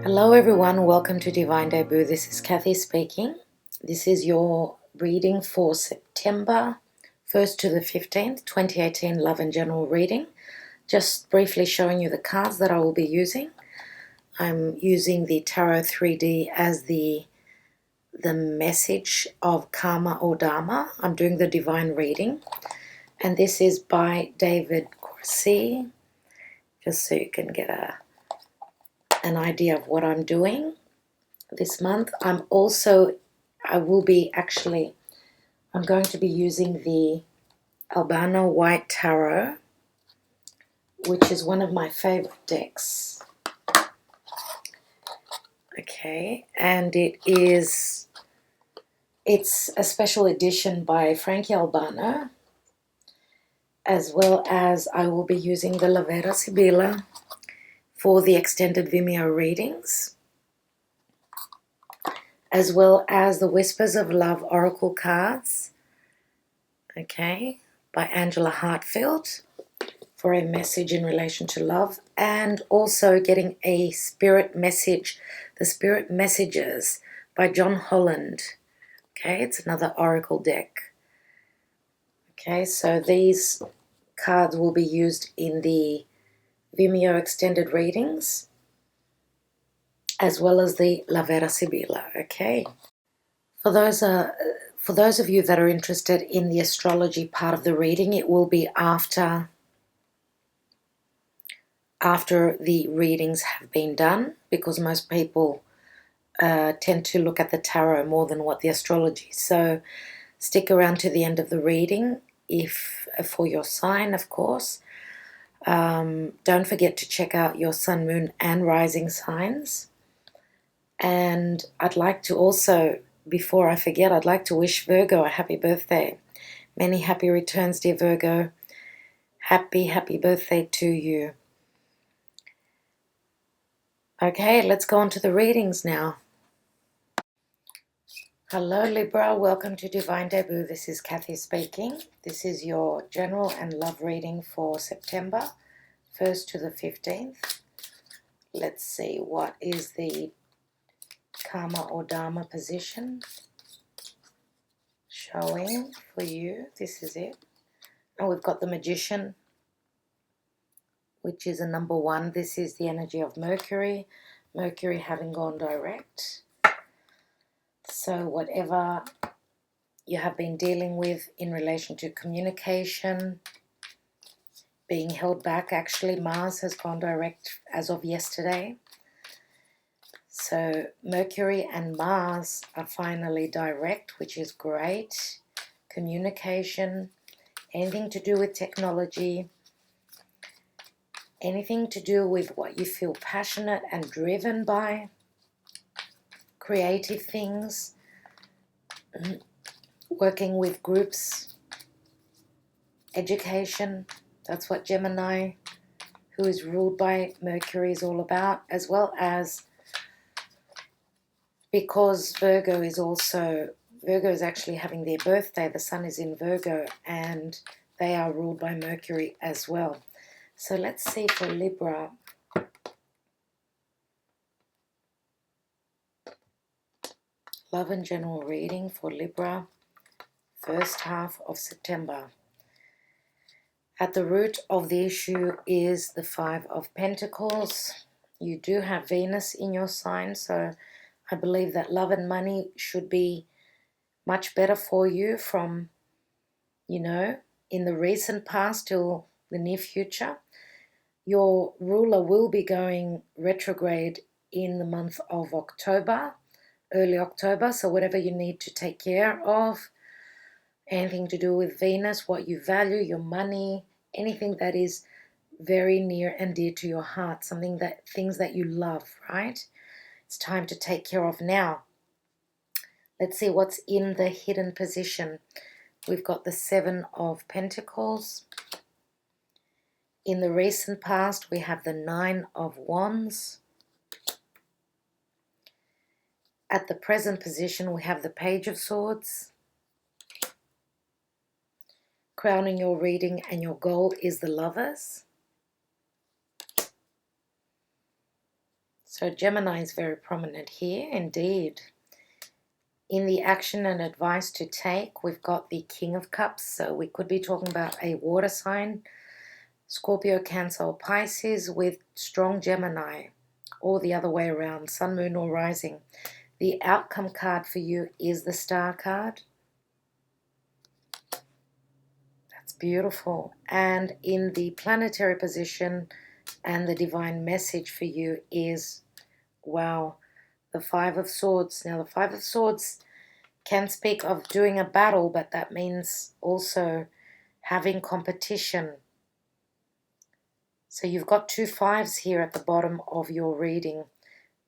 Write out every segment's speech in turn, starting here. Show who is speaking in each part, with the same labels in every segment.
Speaker 1: Hello everyone, welcome to Divine Debut. This is Kathy speaking. This is your reading for September 1st to the 15th, 2018 Love and General reading. Just briefly showing you the cards that I will be using. I'm using the Tarot 3D as the message of Karma or Dharma. I'm doing the Divine reading. And this is by David Corsi, just so you can get an idea of what I'm doing this month. I'm going to be using the Albano White Tarot, which is one of my favorite decks. Okay, and it's a special edition by Frankie Albano, as well as I will be using the Lavera Sibilla for the extended Vimeo readings, as well as the Whispers of Love Oracle cards, okay, by Angela Hartfield for a message in relation to love, and also getting a spirit message, the Spirit Messages by John Holland. Okay, it's another oracle deck. Okay, so these cards will be used in the Vimeo extended readings, as well as the Lavera Sibilla. Okay, for those of you that are interested in the astrology part of the reading, it will be after the readings have been done, because most people tend to look at the tarot more than what the astrology. So stick around to the end of the reading if for your sign, of course. Don't forget to check out your sun, moon, and rising signs. And I'd like to also, before I forget, I'd like to wish Virgo a happy birthday. Many happy returns, dear Virgo. Happy birthday to you. Okay, let's go on to the readings now. Hello Libra, welcome to Divine Debut. This is Kathy speaking. This is your general and love reading for September 1st to the 15th. Let's see, what is the Karma or Dharma position showing for you? This is it. And we've got the Magician, which is a number 1. This is the energy of Mercury. Mercury having gone direct. So whatever you have been dealing with in relation to communication, being held back, actually Mars has gone direct as of yesterday. So Mercury and Mars are finally direct, which is great. Communication, anything to do with technology, anything to do with what you feel passionate and driven by, creative things, working with groups, education. That's what Gemini, who is ruled by Mercury, is all about, as well as, because Virgo is actually having their birthday. The sun is in Virgo and they are ruled by Mercury as well. So let's see for Libra. Love and general reading for Libra, first half of September. At the root of the issue is the 5 of Pentacles. You do have Venus in your sign, so I believe that love and money should be much better for you from, in the recent past till the near future. Your ruler will be going retrograde in the month of October, early October. So whatever you need to take care of, anything to do with Venus, what you value, your money, anything that is very near and dear to your heart, things that you love, right? It's time to take care of now. Let's see what's in the hidden position. We've got the 7 of Pentacles. In the recent past, we have the 9 of Wands. At the present position, we have the Page of Swords. Crowning your reading and your goal is the Lovers. So Gemini is very prominent here, indeed. In the action and advice to take, we've got the King of Cups. So we could be talking about a water sign, Scorpio, Cancer, or Pisces with strong Gemini, or the other way around, Sun, Moon, or Rising. The outcome card for you is the Star card. That's beautiful. And in the planetary position and the divine message for you is, wow, the Five of Swords. Now, the Five of Swords can speak of doing a battle, but that means also having competition. So you've got two fives here at the bottom of your reading.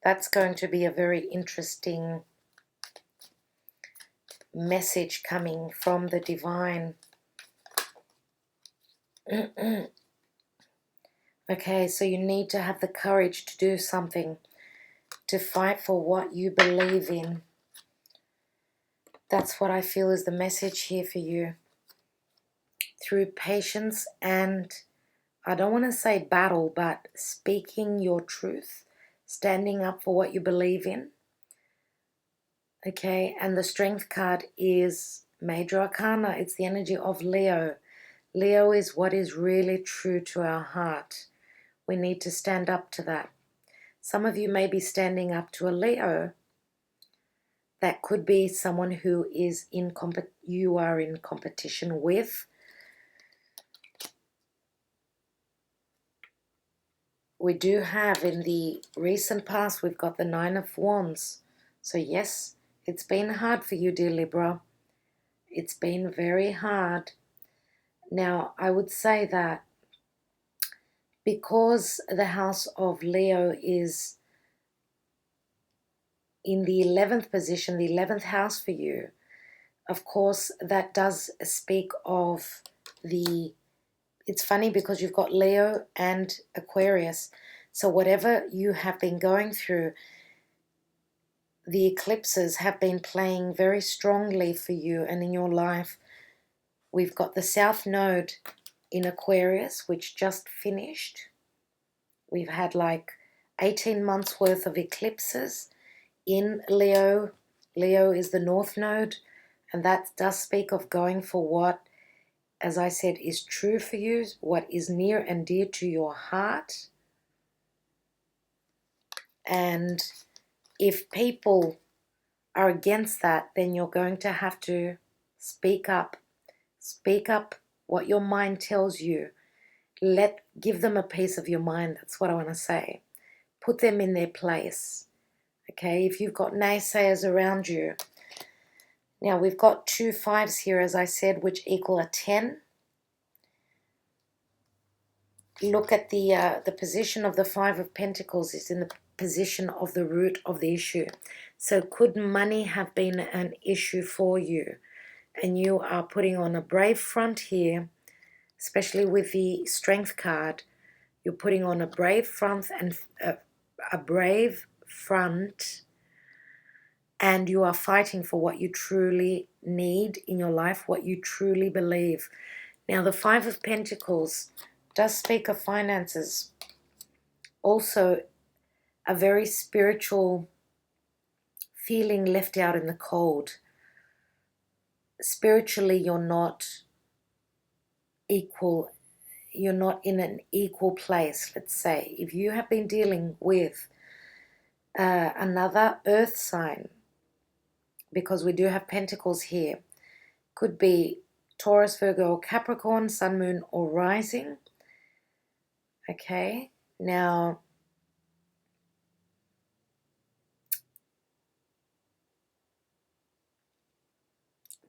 Speaker 1: That's going to be a very interesting message coming from the divine. Okay, so you need to have the courage to do something, to fight for what you believe in. That's what I feel is the message here for you. Through patience and, I don't want to say battle, but speaking your truth, standing up for what you believe in. Okay, and the Strength card is Major Arcana. It's the energy of Leo. Leo is what is really true to our heart. We need to stand up to that. Some of you may be standing up to a Leo. That could be someone who is you are in competition with. We do have in the recent past, we've got the Nine of Wands. So yes, it's been hard for you, dear Libra. It's been very hard. Now, I would say that because the house of Leo is in the 11th position, the 11th house for you, of course, that does speak of the... It's funny because you've got Leo and Aquarius. So whatever you have been going through, the eclipses have been playing very strongly for you and in your life. We've got the South Node in Aquarius, which just finished. We've had like 18 months worth of eclipses in Leo. Leo is the North Node, and that does speak of going for what, as I said, is true for you, what is near and dear to your heart. And if people are against that, then you're going to have to speak up. Speak up what your mind tells you. Give them a piece of your mind. That's what I want to say. Put them in their place. Okay, if you've got naysayers around you. Now, we've got two fives here, as I said, which equal a 10. Look at the position of the Five of Pentacles is in the position of the root of the issue. So could money have been an issue for you? And you are putting on a brave front here, especially with the Strength card. You're putting on a brave front and and you are fighting for what you truly need in your life, what you truly believe. Now, the Five of Pentacles does speak of finances. Also, a very spiritual feeling left out in the cold. Spiritually, you're not equal. You're not in an equal place, let's say. If you have been dealing with another earth sign, because we do have pentacles here, could be Taurus, Virgo, or Capricorn, Sun, Moon, or Rising. Okay, now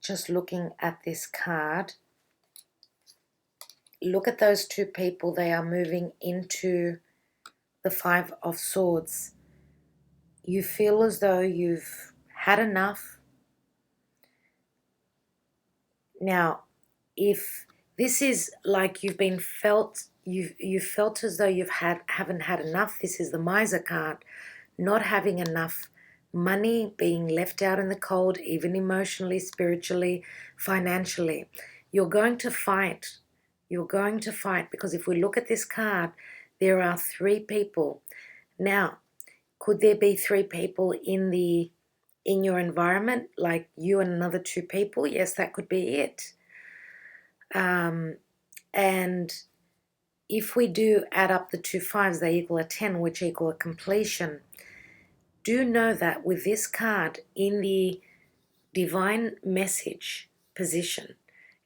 Speaker 1: just looking at this card, look at those two people. They are moving into the Five of Swords. You feel as though you've had enough. Now, if this is like you've felt as though haven't had enough, this is the Miser card. Not having enough money, being left out in the cold, even emotionally, spiritually, financially. You're going to fight. You're going to fight, because if we look at this card, there are three people. Now, Could there be 3 people in your environment, like you and another 2 people? Yes, that could be it. And if we do add up the 2 5s, they equal a 10, which equal a completion. Do know that with this card in the divine message position,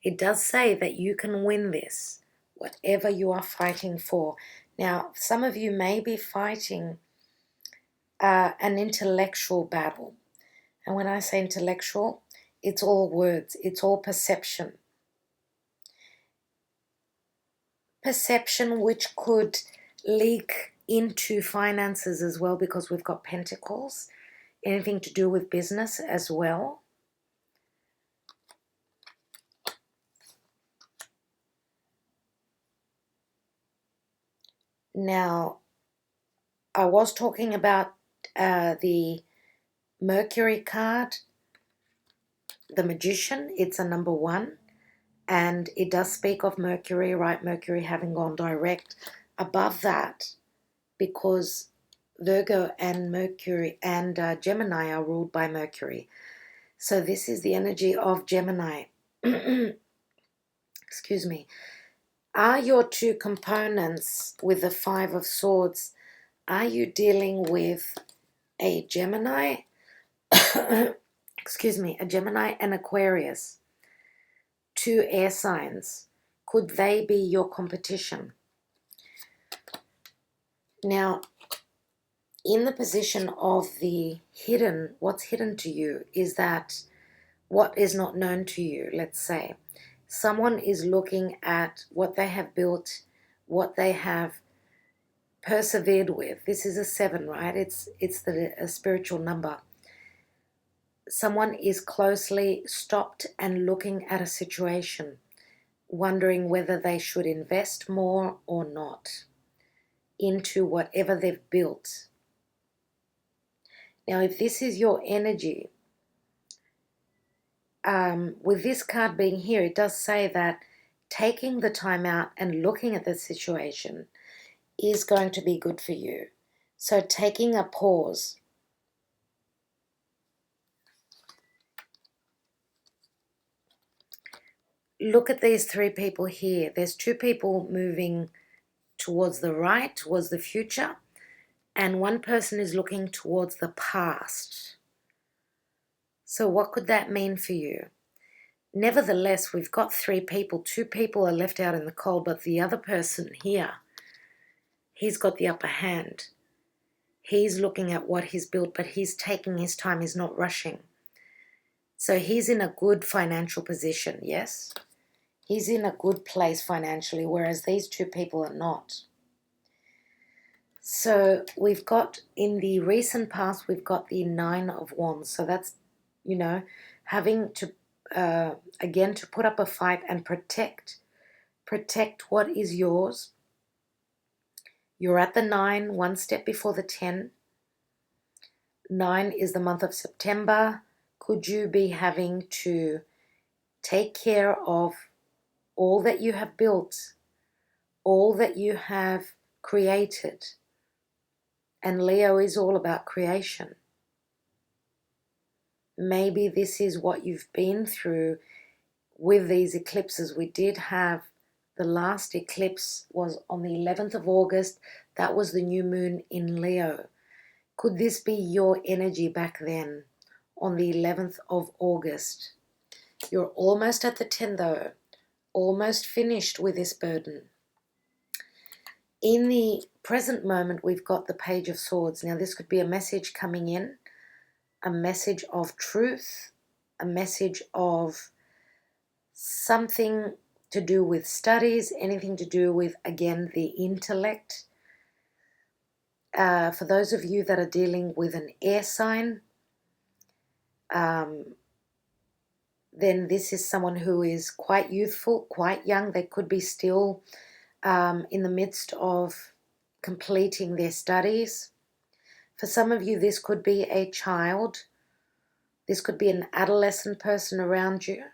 Speaker 1: it does say that you can win this, whatever you are fighting for. Now, some of you may be fighting an intellectual battle. And when I say intellectual, it's all words, it's all perception. Perception which could leak into finances as well, because we've got pentacles, anything to do with business as well. Now, I was talking about the Mercury card, the Magician. It's a number 1, and it does speak of Mercury, right? Mercury having gone direct above that, because Virgo and Mercury and Gemini are ruled by Mercury. So this is the energy of Gemini. Excuse me. Are your 2 components with the 5 of Swords, are you dealing with a Gemini? Excuse me, a Gemini and Aquarius, 2 air signs. Could they be your competition? Now, in the position of the hidden, what's hidden to you is that what is not known to you, let's say. Someone is looking at what they have built, what they have persevered with. This is a 7, right? It's a spiritual number. Someone is closely stopped and looking at a situation, wondering whether they should invest more or not into whatever they've built. Now, if this is your energy, with this card being here, it does say that taking the time out and looking at the situation is going to be good for you. So taking a pause. Look at these 3 people here. There's 2 people moving towards the right, towards the future, and 1 person is looking towards the past. So what could that mean for you? Nevertheless, we've got 3 people. 2 people are left out in the cold, but the other person here, he's got the upper hand. He's looking at what he's built, but he's taking his time. He's not rushing. So he's in a good financial position, yes? He's in a good place financially, whereas these 2 people are not. So we've got, in the recent past, we've got the 9 of Wands. So that's, having to, again, to put up a fight and protect what is yours. You're at the 9, 1 step before the 10. 9 is the month of September. Could you be having to take care of all that you have built, all that you have created? And Leo is all about creation. Maybe this is what you've been through with these eclipses. We did have, the last eclipse was on the 11th of August. That was the new moon in Leo. Could this be your energy back then on the 11th of August? You're almost at the 10 though, almost finished with this burden. In the present moment, we've got the Page of Swords. Now, this could be a message coming in, a message of truth, a message of something to do with studies, anything to do with, again, the intellect. For those of you that are dealing with an air sign, then this is someone who is quite youthful, quite young. They could be still in the midst of completing their studies. For some of you, this could be a child. This could be an adolescent person around you.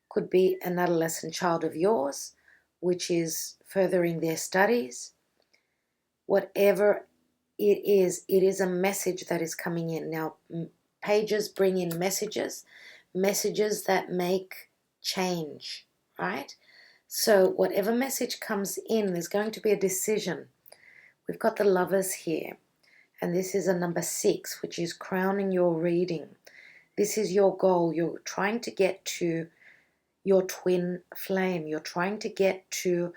Speaker 1: Could be an adolescent child of yours, which is furthering their studies. Whatever It is a message that is coming in. Now, pages bring in messages that make change, right? So whatever message comes in, there's going to be a decision. We've got the Lovers here, and this is a number 6, which is crowning your reading. This is your goal. You're trying to get to your twin flame. You're trying to get to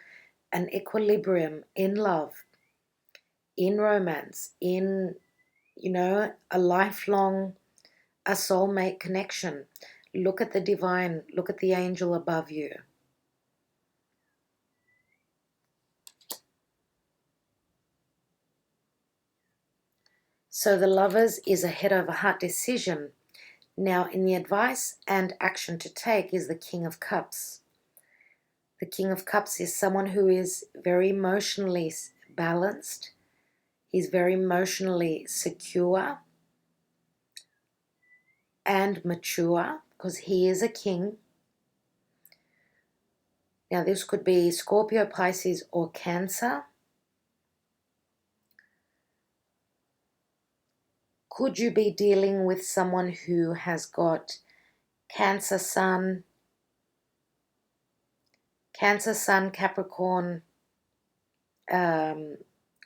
Speaker 1: an equilibrium in love, in romance, in, a lifelong, a soulmate connection. Look at the divine. Look at the angel above you. So the Lovers is a head over heart decision. Now, in the advice and action to take is the King of Cups. The King of Cups is someone who is very emotionally balanced. He's very emotionally secure and mature because he is a king. Now, this could be Scorpio, Pisces, or Cancer. Could you be dealing with someone who has got Cancer Sun, Capricorn,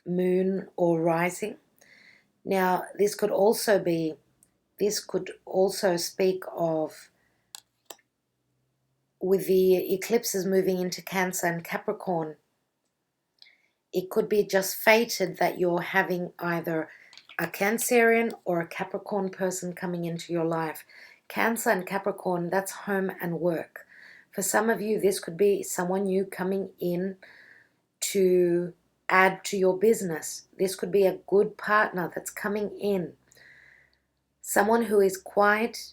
Speaker 1: Moon, or Rising? Now, this could also speak of, with the eclipses moving into Cancer and Capricorn, it could be just fated that you're having either a Cancerian or a Capricorn person coming into your life. Cancer and Capricorn, that's home and work. For some of you, this could be someone new coming in to add to your business. This could be a good partner that's coming in. Someone who is quite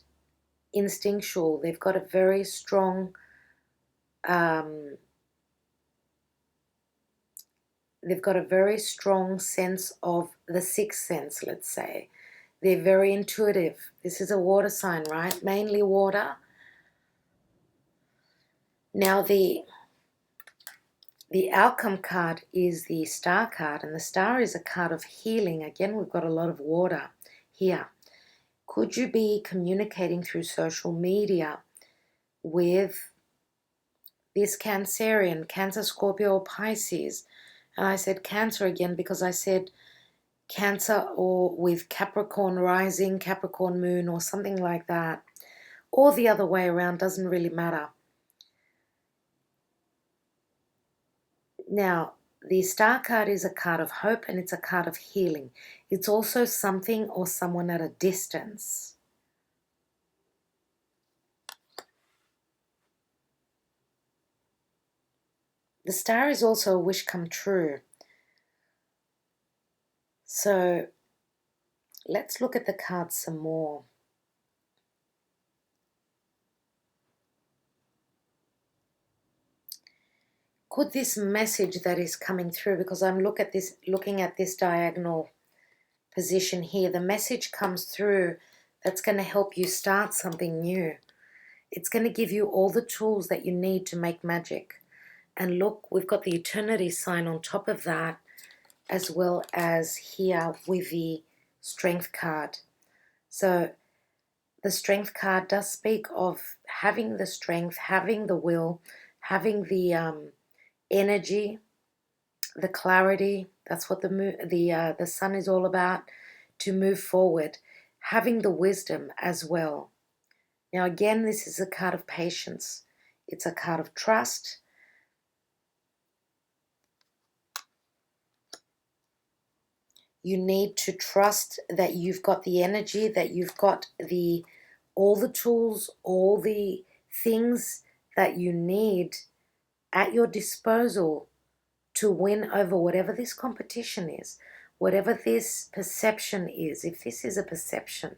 Speaker 1: instinctual. They've got a very strong sense of the sixth sense, let's say. They're very intuitive. This is a water sign, right? Mainly water. Now the outcome card is the Star card, and the Star is a card of healing. Again, we've got a lot of water here. Could you be communicating through social media with this Cancerian, Cancer, Scorpio, or Pisces? And I said Cancer again because I said Cancer or with Capricorn rising, Capricorn moon, or something like that. Or the other way around, doesn't really matter. Now, the Star card is a card of hope and it's a card of healing. It's also something or someone at a distance. The Star is also a wish come true. So let's look at the cards some more. Could this message that is coming through, because I'm looking at this diagonal position here, the message comes through that's going to help you start something new. It's going to give you all the tools that you need to make magic. And look, we've got the eternity sign on top of that, as well as here with the strength card. So the strength card does speak of having the strength, having the will, having the energy, the clarity. That's what the sun is all about, to move forward, having the wisdom as well. Now again, this is a card of patience. It's a card of trust. You need to trust that you've got the energy, that you've got all the tools, all the things that you need at your disposal to win over whatever this competition is, whatever this perception is, if this is a perception.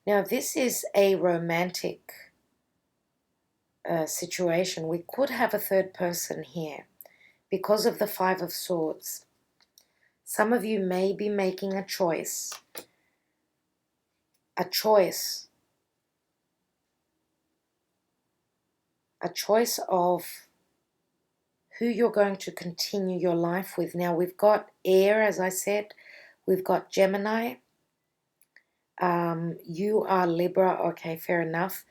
Speaker 1: Now, if this is a romantic situation, we could have a third person here because of the Five of Swords. Some of you may be making a choice a choice of who you're going to continue your life with. Now, we've got air, as I said. We've got Gemini. You are Libra. Okay, fair enough.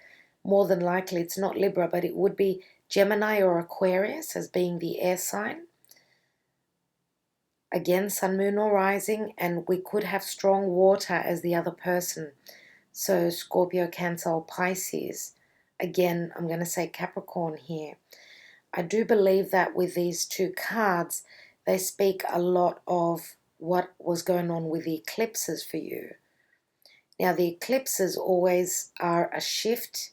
Speaker 1: More than likely, it's not Libra, but it would be Gemini or Aquarius as being the air sign. Again, sun, moon, or rising, and we could have strong water as the other person. So Scorpio, Cancer, or Pisces. Again, I'm going to say Capricorn here. I do believe that with these two cards, they speak a lot of what was going on with the eclipses for you. Now, the eclipses always are a shift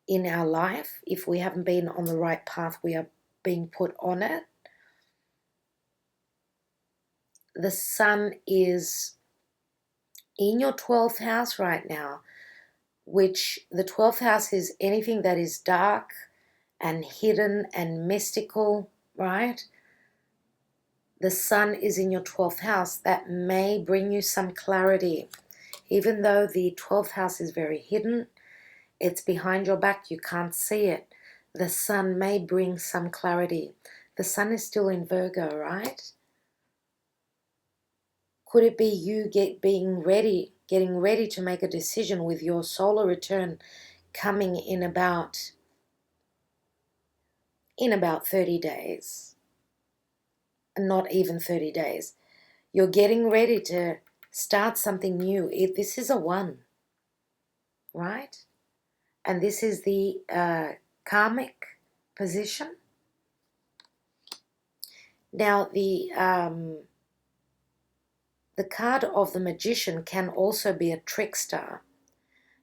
Speaker 1: in our life. If we haven't been on the right path, we are being put on it. The sun is in your 12th house right now, which the 12th house is anything that is dark and hidden and mystical, right? The sun is in your 12th house. That may bring you some clarity. Even though the 12th house is very hidden, it's behind your back, you can't see it. The sun may bring some clarity. The sun is still in Virgo, right? Could it be you getting ready to make a decision with your solar return coming in about 30 days? Not even 30 days. You're getting ready to start something new. This is a 1, right? And this is the karmic position. Now, the card of the Magician can also be a trickster.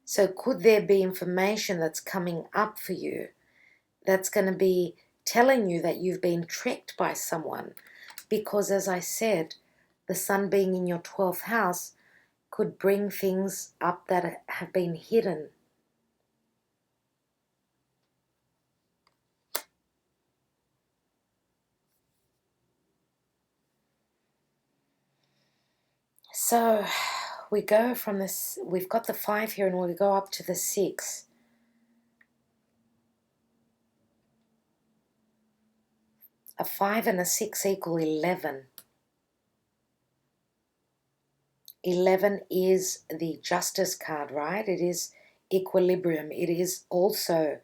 Speaker 1: So could there be information that's coming up for you that's going to be telling you that you've been tricked by someone? Because as I said, the sun being in your 12th house could bring things up that have been hidden. So we go from this, we've got the 5 here, and we go up to the 6. A 5 and a 6 equal 11. 11 is the Justice card, right? It is equilibrium. It is also,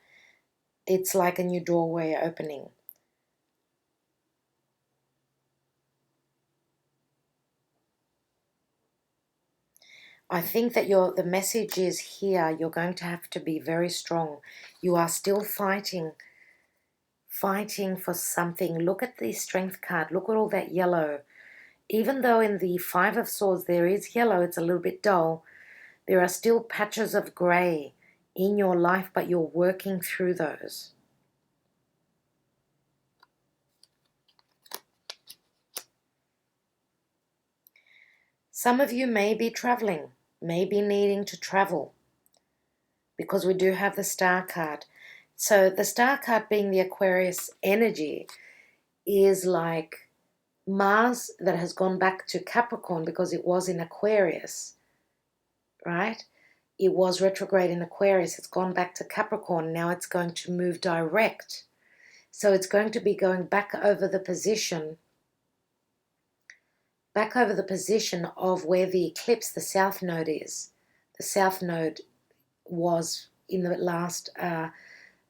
Speaker 1: it's like a new doorway opening. I think that the message is here, you're going to have to be very strong. You are still fighting for something. Look at the Strength card. Look at all that yellow. Even though in the 5 of Swords there is yellow, it's a little bit dull, there are still patches of grey in your life, but you're working through those. Some of you may be traveling, may be needing to travel, because we do have the Star card. So the Star card, being the Aquarius energy, is like Mars that has gone back to Capricorn because it was in Aquarius, right? It was retrograde in Aquarius. It's gone back to Capricorn. Now it's going to move direct. So it's going to be going back over the position of where the eclipse, the South Node is. The South Node was in the last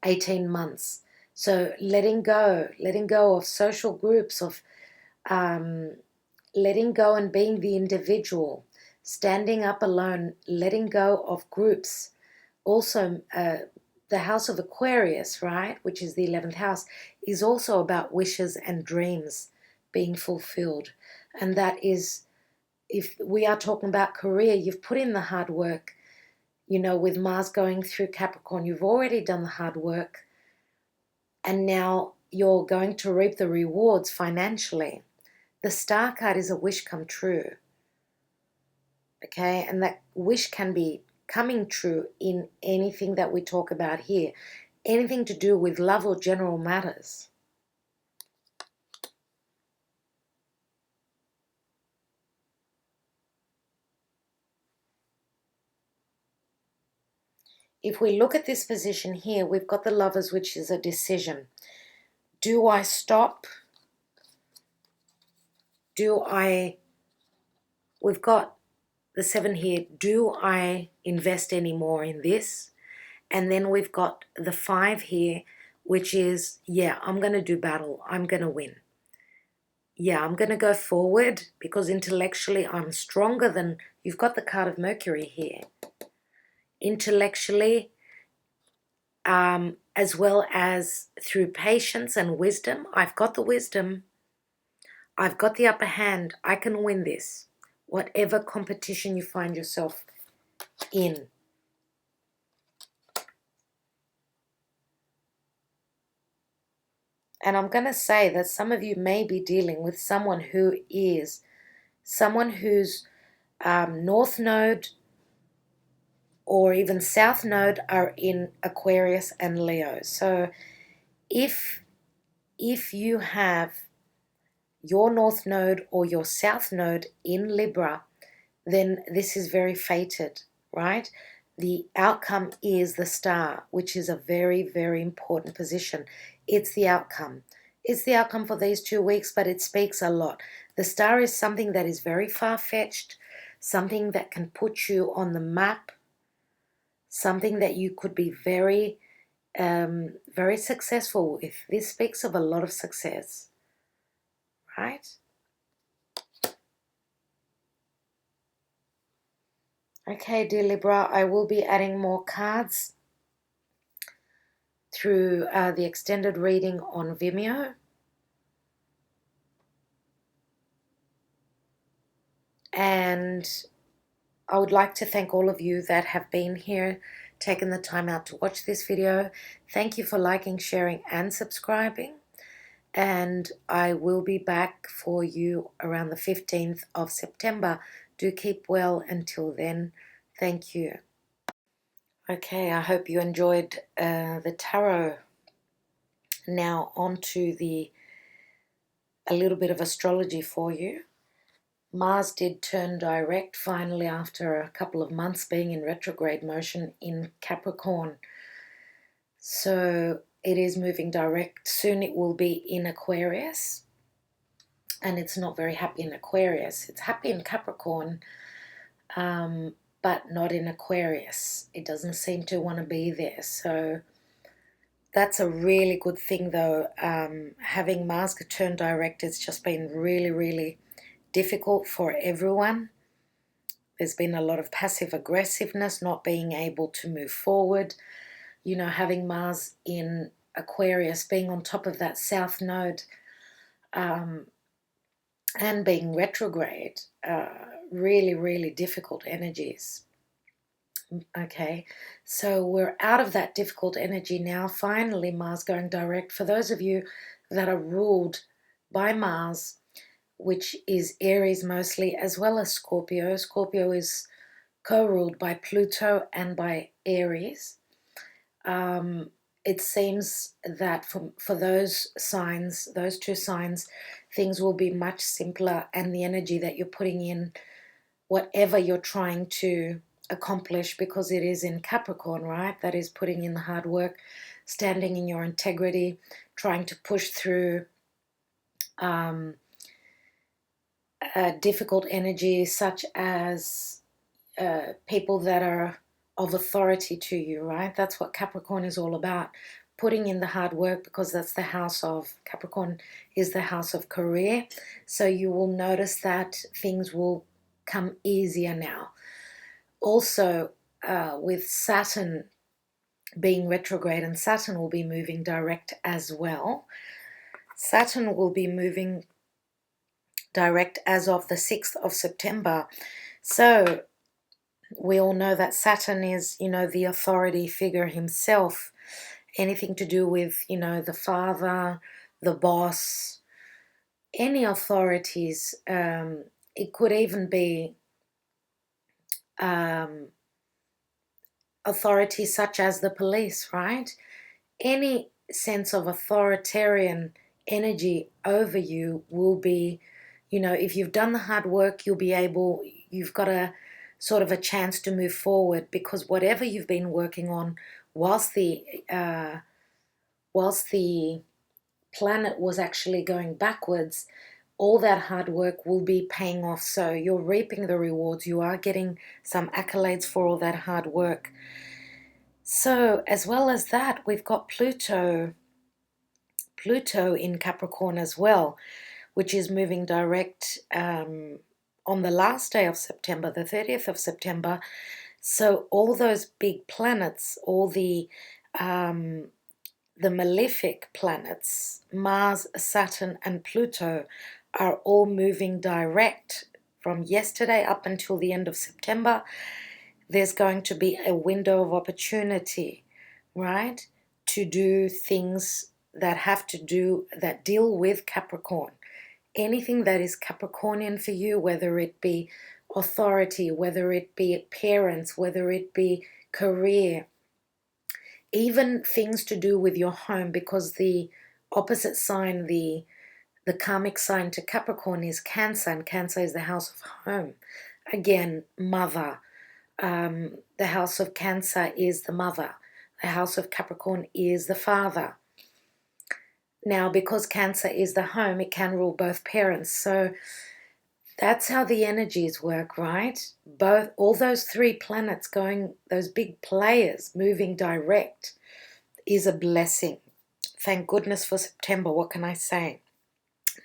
Speaker 1: 18 months. So letting go of social groups, of letting go and being the individual, standing up alone, letting go of groups. Also, the house of Aquarius, right, which is the 11th house, is also about wishes and dreams being fulfilled. And that is, if we are talking about career, you've put in the hard work. You know, with Mars going through Capricorn, you've already done the hard work. And now you're going to reap the rewards financially. The Star card is a wish come true. Okay, and that wish can be coming true in anything that we talk about here. Anything to do with love or general matters. if we look at this position here, we've got the Lovers, which is a decision. Do I stop? We've got the 7 here. Do I invest any more in this? And then we've got the 5 here, which is, yeah, I'm going to do battle. I'm going to win. Yeah, I'm going to go forward because intellectually I'm stronger than, you've got the card of Mercury here. Intellectually, as well as through patience and wisdom. I've got the wisdom. I've got the upper hand. I can win this. Whatever competition you find yourself in. And I'm going to say that some of you may be dealing with someone who's North Node or even South Node are in Aquarius and Leo. So if you have your North Node or your South Node in Libra, then this is very fated, right? The outcome is the Star, which is a very, very important position. It's the outcome. It's the outcome for these 2 weeks, but it speaks a lot. The Star is something that is very far-fetched, something that can put you on the map, something that you could be very, very successful with. This speaks of a lot of success, right? Okay, dear Libra, I will be adding more cards through the extended reading on Vimeo. And I would like to thank all of you that have been here, taken the time out to watch this video. Thank you for liking, sharing, and subscribing. And I will be back for you around the 15th of September. Do keep well until then. Thank you. Okay, I hope you enjoyed the tarot. Now on to a little bit of astrology for you. Mars did turn direct finally after a couple of months being in retrograde motion in Capricorn. So it is moving direct. Soon it will be in Aquarius. And it's not very happy in Aquarius. It's happy in Capricorn, but not in Aquarius. It doesn't seem to want to be there. So that's a really good thing, though. Having Mars turn direct has just been really, really difficult for everyone. There's been a lot of passive aggressiveness, not being able to move forward. You know, having Mars in Aquarius, being on top of that South Node, and being retrograde, really, really difficult energies. Okay, so we're out of that difficult energy now. Finally, Mars going direct. For those of you that are ruled by Mars, which is Aries mostly, as well as Scorpio. Scorpio is co-ruled by Pluto and by Aries. It seems that for those signs, those 2 signs, things will be much simpler, and the energy that you're putting in, whatever you're trying to accomplish, because it is in Capricorn, right? That is putting in the hard work, standing in your integrity, trying to push through difficult energy, such as people that are of authority to you, right? That's what Capricorn is all about. Putting in the hard work, because that's the house of, Capricorn is the house of career. So you will notice that things will come easier now. Also, with Saturn being retrograde, and Saturn will be moving direct as well. Saturn will be moving direct as of the 6th of September. So we all know that Saturn is, you know, the authority figure himself. Anything to do with, you know, the father, the boss, any authorities. It could even be authorities such as the police, right? Any sense of authoritarian energy over you will be, you know, if you've done the hard work, you've got a sort of a chance to move forward, because whatever you've been working on whilst the planet was actually going backwards, all that hard work will be paying off. So you're reaping the rewards. You are getting some accolades for all that hard work. So as well as that, we've got Pluto in Capricorn as well, which is moving direct on the last day of September, the 30th of September. So all those big planets, all the malefic planets, Mars, Saturn, and Pluto, are all moving direct from yesterday up until the end of September. There's going to be a window of opportunity, right, to do things that deal with Capricorn. Anything that is Capricornian for you, whether it be authority, whether it be parents, whether it be career, even things to do with your home, because the opposite sign, the karmic sign to Capricorn is Cancer, and Cancer is the house of home. Again, mother. The house of Cancer is the mother. The house of Capricorn is the father. Now, because Cancer is the home, it can rule both parents. So that's how the energies work, right? All those three planets going, those big players moving direct, is a blessing. Thank goodness for September. What can I say?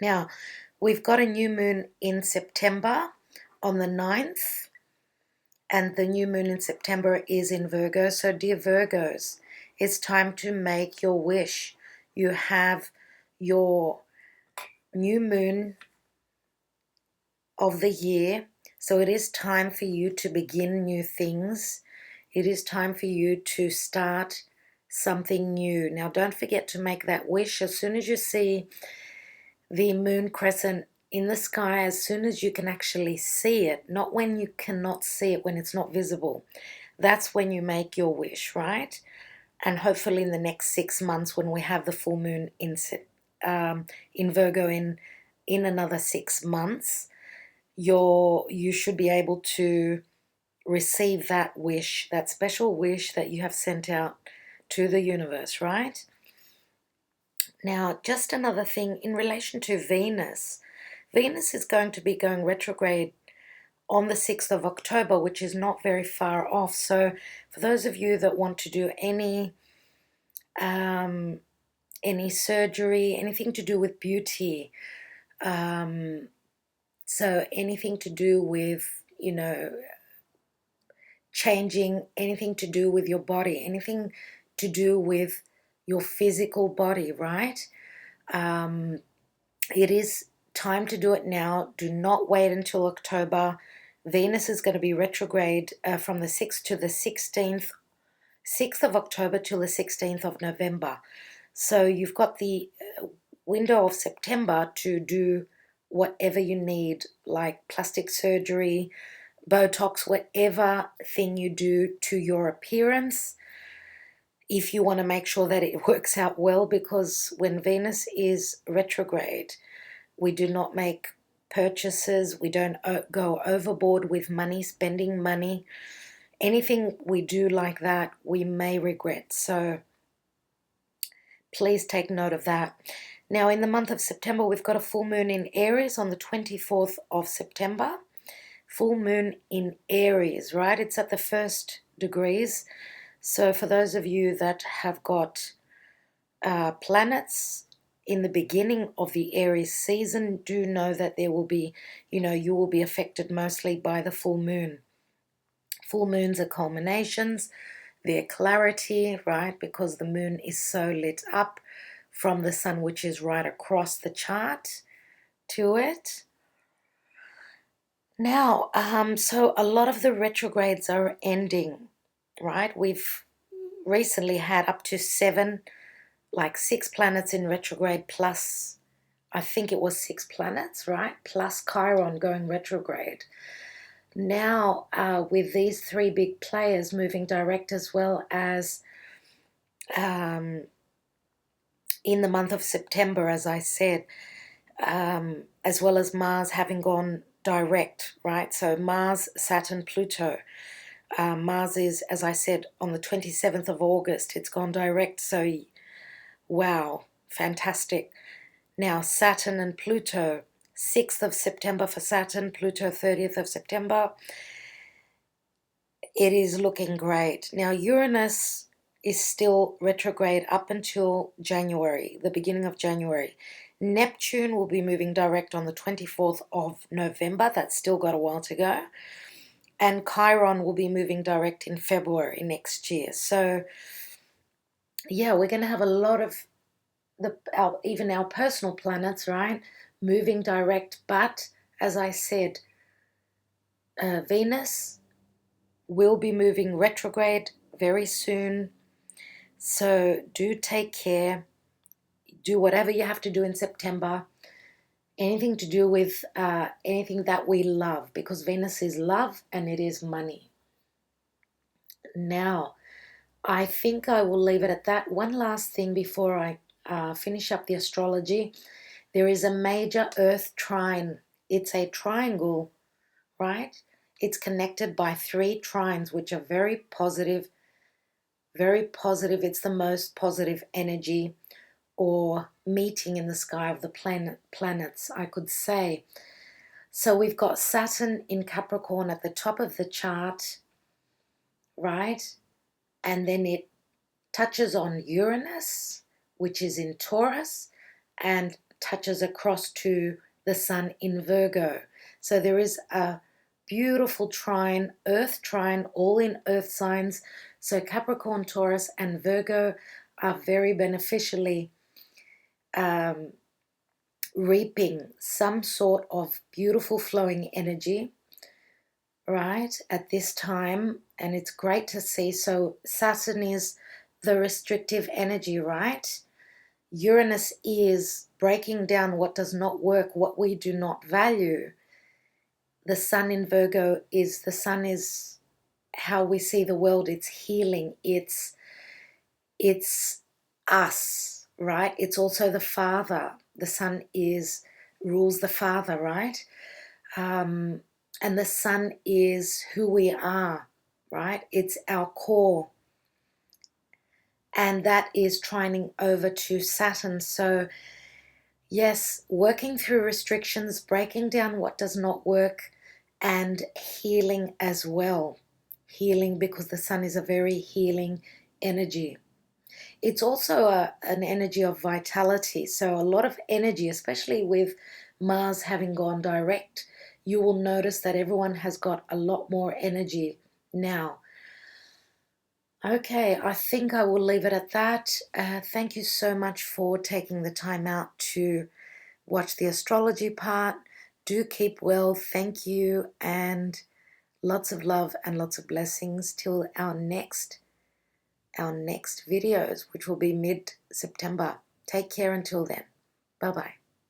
Speaker 1: Now, we've got a new moon in September on the 9th, and the new moon in September is in Virgo. So, dear Virgos, it's time to make your wish. You have your new moon of the year, so it is time for you to begin new things. It is time for you to start something new. Now, don't forget to make that wish as soon as you see the moon crescent in the sky, as soon as you can actually see it, not when you cannot see it, when it's not visible. That's when you make your wish, right? And hopefully in the next 6 months, when we have the full moon in Virgo in another 6 months, you should be able to receive that wish, that special wish that you have sent out to the universe, right? Now, just another thing in relation to Venus. Venus is going to be going retrograde on the 6th of October, which is not very far off. So for those of you that want to do any surgery, anything to do with beauty, so anything to do with, changing, anything to do with your body, anything to do with your physical body, right? It is time to do it now. Do not wait until October. Venus is going to be retrograde from the 6th to the 16th, 6th of October till the 16th of November. So you've got the window of September to do whatever you need, like plastic surgery, Botox, whatever thing you do to your appearance, if you want to make sure that it works out well, because when Venus is retrograde, we do not make purchases, we don't go overboard with money, spending money. Anything we do like that, we may regret. So please take note of that. Now, in the month of September, we've got a full moon in Aries on the 24th of September. Full moon in Aries, right? It's at the 1st degrees. So for those of you that have got planets in the beginning of the Aries season, do know that there will be, you will be affected mostly by the full moon. Full moons are culminations, they're clarity, right? Because the moon is so lit up from the sun, which is right across the chart to it. Now, so a lot of the retrogrades are ending, right? We've recently had up to 6 planets in retrograde, plus, I think it was 6 planets, right? Plus Chiron going retrograde. Now, with these 3 big players moving direct, as well as in the month of September, as I said, as well as Mars having gone direct, right? So Mars, Saturn, Pluto. Mars is, as I said, on the 27th of August. It's gone direct, so wow, fantastic. Now, Saturn and Pluto, 6th of September for Saturn, Pluto 30th of September. It is looking great. Now, Uranus is still retrograde up until January, the beginning of January. Neptune will be moving direct on the 24th of November. That's still got a while to go. And Chiron will be moving direct in February next year. So, yeah, we're going to have a lot of even our personal planets, right, moving direct. But, as I said, Venus will be moving retrograde very soon. So do take care. Do whatever you have to do in September. Anything to do with anything that we love, because Venus is love and it is money. Now, I think I will leave it at that. One last thing before I finish up the astrology. There is a major Earth trine. It's a triangle, right? It's connected by 3 trines, which are very positive. Very positive. It's the most positive energy or meeting in the sky of the planets, I could say. So we've got Saturn in Capricorn at the top of the chart, right? And then it touches on Uranus, which is in Taurus, and touches across to the Sun in Virgo. So there is a beautiful trine, Earth trine, all in Earth signs. So Capricorn, Taurus, and Virgo are very beneficially reaping some sort of beautiful flowing energy, right, at this time. And it's great to see. So Saturn is the restrictive energy, right? Uranus is breaking down what does not work, what we do not value. The Sun in Virgo is, the Sun is how we see the world. It's healing. It's us, right? It's also the Father. The Sun rules the Father, right? And the Sun is who we are, right? It's our core. And that is trining over to Saturn. So yes, working through restrictions, breaking down what does not work, and healing as well. Healing, because the Sun is a very healing energy. It's also an energy of vitality. So a lot of energy, especially with Mars having gone direct, you will notice that everyone has got a lot more energy now. Okay, I think I will leave it at that. Thank you so much for taking the time out to watch the astrology part. Do keep well. Thank you, and lots of love and lots of blessings till our next videos, which will be mid-September. Take care until then. Bye-bye.